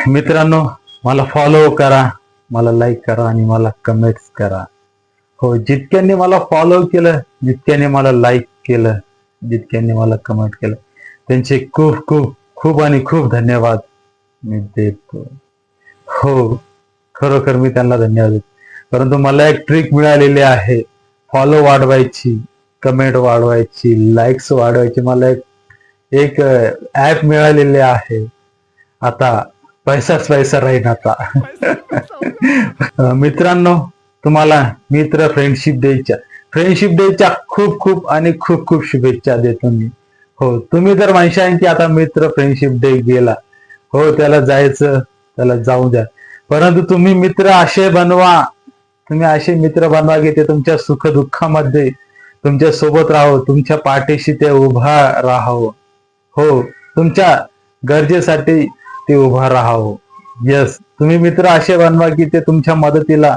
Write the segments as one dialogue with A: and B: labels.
A: मित्रांनो, मला फॉलो करा, मला लाईक करा आणि मला कमेंट्स करा. हो, जितक्यांनी मला फॉलो केलं, जितक्यांनी मला लाईक केलं, जितक्यांनी मला कमेंट केलं, त्यांचे खूप खूप खूप आणि खूप धन्यवाद मी देतो. हो, खरोखर मी त्यांना धन्यवाद देतो. परंतु मला एक ट्रिक मिळालेली आहे फॉलो वाढवायची, कमेंट वाढवायची, लाईक्स वाढवायची. मला एक एक ऍप मिळालेले आहे. आता पैसाच पैसा राहील आता. मित्रांनो, तुम्हाला मित्र फ्रेंडशिप डेच्या खूप खूप आणि खूप खूप शुभेच्छा देतो मी. हो, तुम्ही जर म्हणशाल की आता मित्र फ्रेंडशिप डे गेला, हो त्याला जायचं, त्याला जाऊ द्या. परंतु तुम्ही मित्र असे बनवा, तुम्ही असे मित्र बनवा की ते तुमच्या सुख दुःखामध्ये तुमच्या सोबत राहावं, तुमच्या पाठीशी ते उभा राहावं. हो, तुमच्या गरजेसाठी ते उभा राहावं. यस, तुम्ही मित्र असे बनवा की ते तुमच्या मदतीला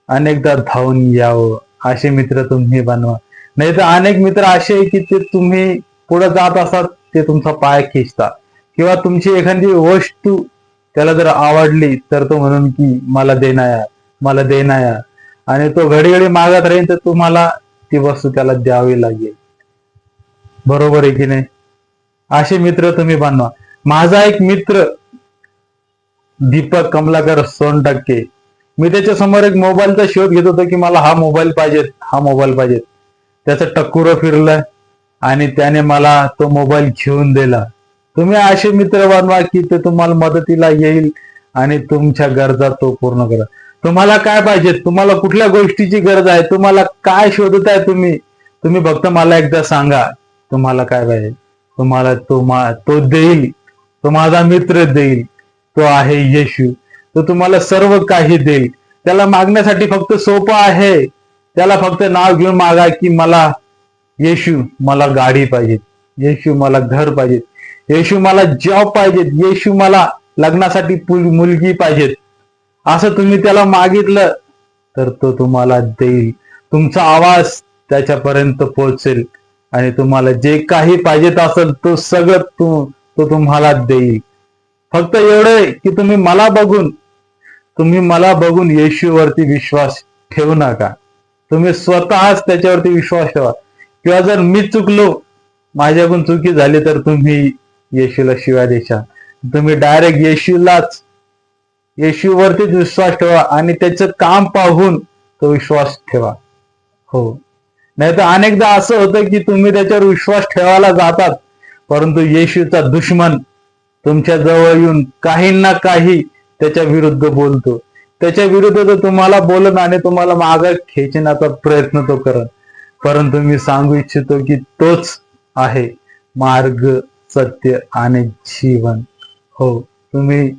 A: अनेकदा धावून यावं. असे मित्र तुम्ही बनवा. नाही तर अनेक मित्र असे की ते तुम्ही पुढे जात असतात, ते तुमचा पाय खेचतात, किंवा तुमची एखादी वस्तू त्याला जर आवडली तर तो म्हणून की मला देणाया, मला देणाया, आणि तो घडी घडी मागत राहील, तर तुम्हाला ती वस्तू त्याला द्यावी लागेल. बरोबर आहे की नाही? असे मित्र तुम्ही बनवा. माझा एक मित्र दीपक कमलाकर सोनटक्के, मी त्याच्या समोर एक मोबाईलचा शोध घेत होतो की मला हा मोबाईल पाहिजे, हा मोबाईल पाहिजे. त्याचं टक्कुर फिरलं आणि त्याने मला तो मोबाईल घेऊन दिला. तुम्ही असे मित्र बनवा की ते तुम्हाला मदतीला येईल आणि तुमच्या गरजा तो पूर्ण करा. तुम्हाला काय पाहिजे, तुम्हाला कुठल्या गोष्टीची गरज आहे, तुम्हाला काय शोधत आहे, तुम्ही तुम्ही फक्त मला एकदा सांगा तुम्हाला काय पाहिजे. तुम्हाला तो देईल. तो माझा मित्र देईल. तो आहे येशू. तो तुम्हाला सर्व काही देईल. त्याला मागण्यासाठी फक्त सोपं आहे. त्याला फक्त नाव घेऊन मागा की मला येशू, मला गाडी पाहिजे, येशू मला घर पाहिजे, येशू मला जॉब पाहिजे, येशू मला लग्नासाठी मुलगी पाहिजे. असं तुम्ही त्याला मागितलं तर तो तुम्हाला देईल. तुमचा आवाज त्याच्यापर्यंत पोहोचेल आणि तुम्हाला जे काही पाहिजे असेल तो सगळं तो तुम्हाला देईल. फक्त एवढं की तुम्ही मला बघून येशूवरती विश्वास ठेवू नका. तुम्ही स्वतःच त्याच्यावरती विश्वास ठेवा. किंवा जर मी चुकलो, माझ्याकडून चुकी झाली, तर तुम्ही येशूला शिव्या देशाल. तुम्ही डायरेक्ट येशूवरतीच विश्वास ठेवा आणि त्याचं काम पाहून तो विश्वास ठेवा. हो, नाही तर अनेकदा असं होतं की तुम्ही त्याच्यावर विश्वास ठेवायला जातात, परंतु येशूचा दुश्मन तुमच्या जवळ येऊन काही ना काही त्याच्या विरुद्ध बोलतो. त्याच्या विरुद्ध तो तुम्हाला बोलत आणि तुम्हाला मागे खेचण्याचा प्रयत्न तो करत. परंतु मी सांगू इच्छितो की तोच आहे मार्ग, सत्य आणि जीवन. हो, तुम्ही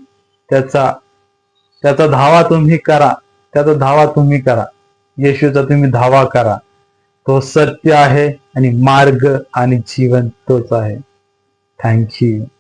A: त्याचा धावा तुम्ही करा. त्याचा धावा तुम्ही करा. येशूचा तुम्ही धावा करा. तो सत्य आहे आणि मार्ग आणि जीवन तोच आहे. Thank you.